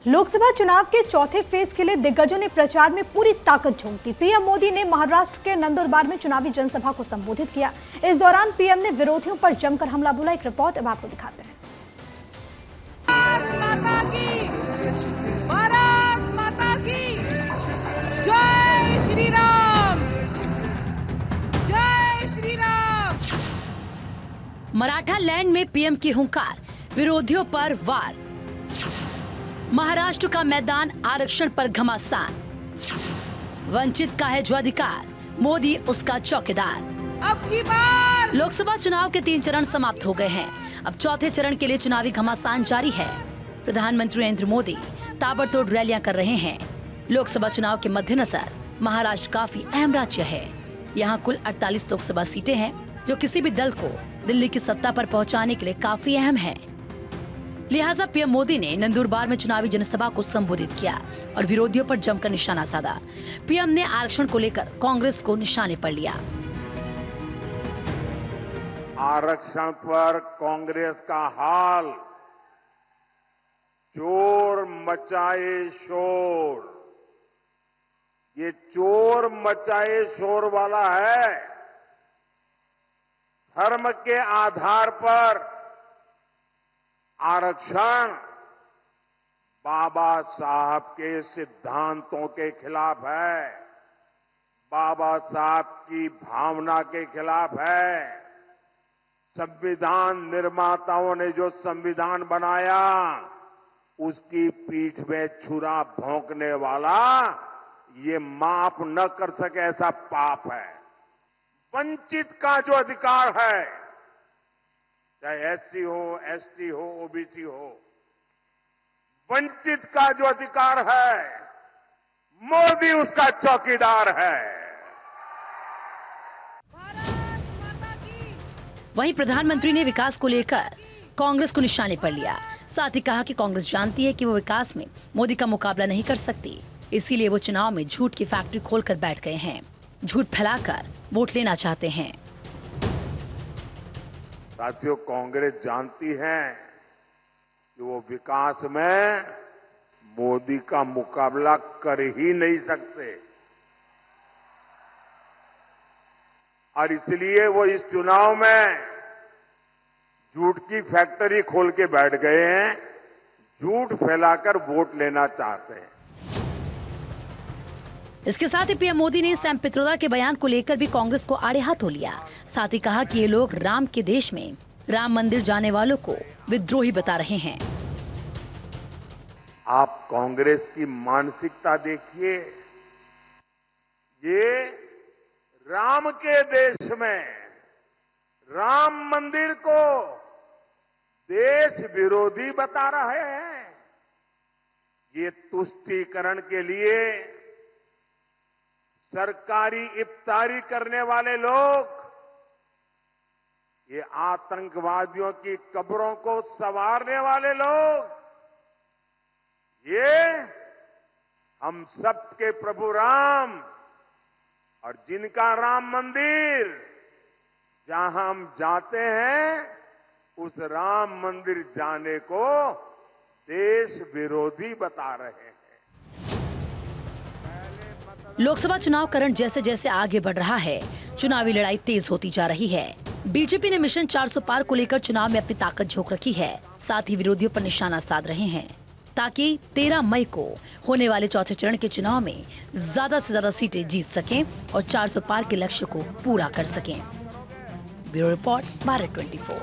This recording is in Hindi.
लोकसभा चुनाव के चौथे फेज के लिए दिग्गजों ने प्रचार में पूरी ताकत झोंक दी। पीएम मोदी ने महाराष्ट्र के नंदुरबार में चुनावी जनसभा को संबोधित किया। इस दौरान पीएम ने विरोधियों पर जमकर हमला बोला। एक रिपोर्ट अब आपको दिखाते हैं। भारत माता की जय श्री राम, जय श्री राम। मराठा लैंड में पीएम की हुंकार, विरोधियों पर वार। महाराष्ट्र का मैदान आरक्षण पर घमासान। वंचित का है जो अधिकार, मोदी उसका चौकीदार। अब की बार लोकसभा चुनाव के 3 चरण समाप्त हो गए हैं। अब चौथे चरण के लिए चुनावी घमासान जारी है। प्रधानमंत्री नरेंद्र मोदी ताबड़तोड़ रैलियां कर रहे हैं। लोकसभा चुनाव के मद्देनजर महाराष्ट्र काफी अहम राज्य है। यहाँ कुल 48 लोकसभा सीटें हैं, जो किसी भी दल को दिल्ली की सत्ता पर पहुंचाने के लिए काफी अहम है। लिहाजा पीएम मोदी ने नंदुरबार में चुनावी जनसभा को संबोधित किया और विरोधियों पर जमकर निशाना साधा। पीएम ने आरक्षण को लेकर कांग्रेस को निशाने पर लिया। आरक्षण पर कांग्रेस का हाल, चोर मचाए शोर। ये चोर मचाए शोर वाला है। धर्म के आधार पर आरक्षण बाबा साहब के सिद्धांतों के खिलाफ है, बाबा साहब की भावना के खिलाफ है। संविधान निर्माताओं ने जो संविधान बनाया, उसकी पीठ में छुरा भोंकने वाला ये माफ न कर सके ऐसा पाप है। वंचित का जो अधिकार है, चाहे एससी हो, एसटी हो, ओबीसी हो, वंचित का जो अधिकार है, मोदी उसका चौकीदार है। वहीं प्रधानमंत्री ने विकास को लेकर कांग्रेस को निशाने पर लिया। साथ ही कहा कि कांग्रेस जानती है कि वो विकास में मोदी का मुकाबला नहीं कर सकती, इसीलिए वो चुनाव में झूठ की फैक्ट्री खोलकर बैठ गए हैं। झूठ फैलाकर वोट लेना चाहते हैं। साथियों, कांग्रेस जानती है कि वो विकास में मोदी का मुकाबला कर ही नहीं सकते, और इसलिए वो इस चुनाव में झूठ की फैक्ट्री खोल के बैठ गए हैं। झूठ फैलाकर वोट लेना चाहते हैं। इसके साथ ही पीएम मोदी ने सैम पित्रोदा के बयान को लेकर भी कांग्रेस को आड़े हाथों लिया। साथ ही कहा कि ये लोग राम के देश में राम मंदिर जाने वालों को विद्रोही बता रहे हैं। आप कांग्रेस की मानसिकता देखिए। ये राम के देश में राम मंदिर को देश विरोधी बता रहे हैं। ये तुष्टीकरण के लिए सरकारी इफ्तारी करने वाले लोग, ये आतंकवादियों की कब्रों को संवारने वाले लोग, ये हम सबके प्रभु राम और जिनका राम मंदिर जहां हम जाते हैं, उस राम मंदिर जाने को देश विरोधी बता रहे हैं। लोकसभा चुनाव का रण जैसे जैसे आगे बढ़ रहा है, चुनावी लड़ाई तेज होती जा रही है। बीजेपी ने मिशन 400 पार को लेकर चुनाव में अपनी ताकत झोंक रखी है। साथ ही विरोधियों पर निशाना साध रहे हैं, ताकि 13 मई को होने वाले चौथे चरण के चुनाव में ज्यादा से ज्यादा सीटें जीत सकें और 400 पार के लक्ष्य को पूरा कर सकें। Bureau report, Bharat 24।